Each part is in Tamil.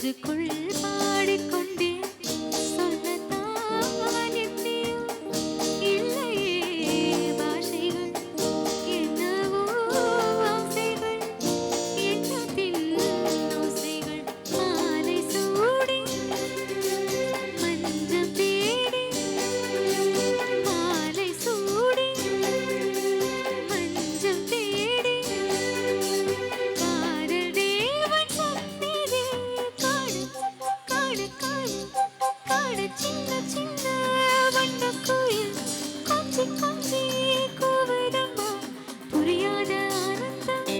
நெஞ்சுக்குள் பாடிக்கொண்டே சொல்லத்தான் எத்தனையோ இல்லையே பாஷைகள் என்னவோ ஆசைகள் எண்ணத்தின் ஓசைகள் மாலை சூடி மஞ்சள் தேடி மாலை சூடி மஞ்சள் தேடி காதல் தேவன் சொன்னதே காடு காடு காடு காடு சின்ன சின்ன வண்ணக் குயில் கொஞ்சி கொஞ்சி கூவுதம்மா புரியாத ஆனந்தம்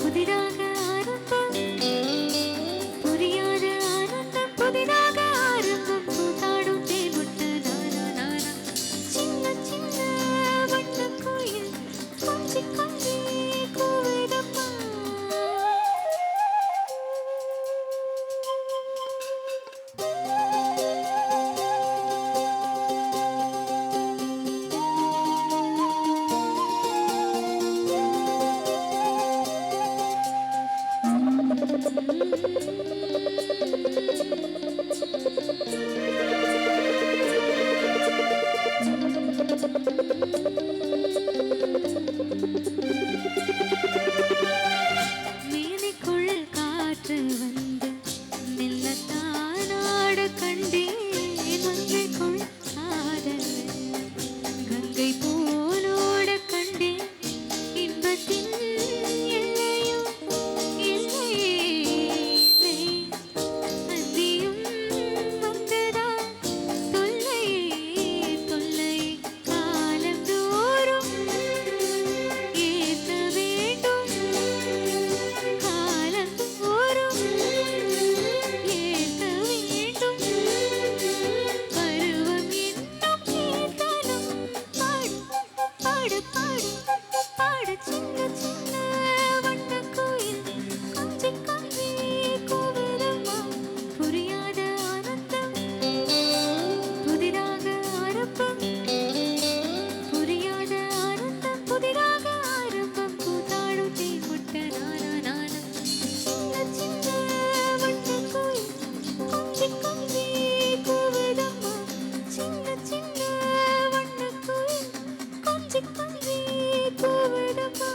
புதிதாக ஆரம்பம் புரியாத ஆனந்தம் புதிதாக ஆரம்பம் கூத்தாடும் தேன்முட்ட நானா நானா சின்ன சின்ன வண்ணக் குயில் கொஞ்சி கொஞ்சி கூவுதம்மா மேனிக்குள் காற்று வந்து மெல்லத்தான் ஆட கண்டேன் மங்கைக்குள் காதல் கங்கை போலோட கண்டேன் இன்பத்தின் எல்லையும் இல்லையே இல்லை அந்தியும் வந்ததால் தொல்லையே தொல்லை காலந்தோறும் ஏற்க வேண்டும் காலந்தோறும் ஏற்க வேண்டும் பருவம் இன்னும் கீர்த்தனம் பாடு பாடு பாடு பாடு சின்ன சின்ன வண்ணக் குயில் கொஞ்சி கொஞ்சி கூவுதம்மா புரியாத ஆனந்தம் புதிதாக ஆரம்பம் புரியாத ஆனந்தம் புதிதாக ஆரம்பம் கூத்தாடும் தேன்முட்ட நானா நானா சின்ன சின்ன வண்ணக் குயில் கொஞ்சி கொஞ்சி கூவுதம்மா சின்ன சின்ன வண்ணக் குயில் கொஞ்சி கொஞ்சி கூவுதம்மா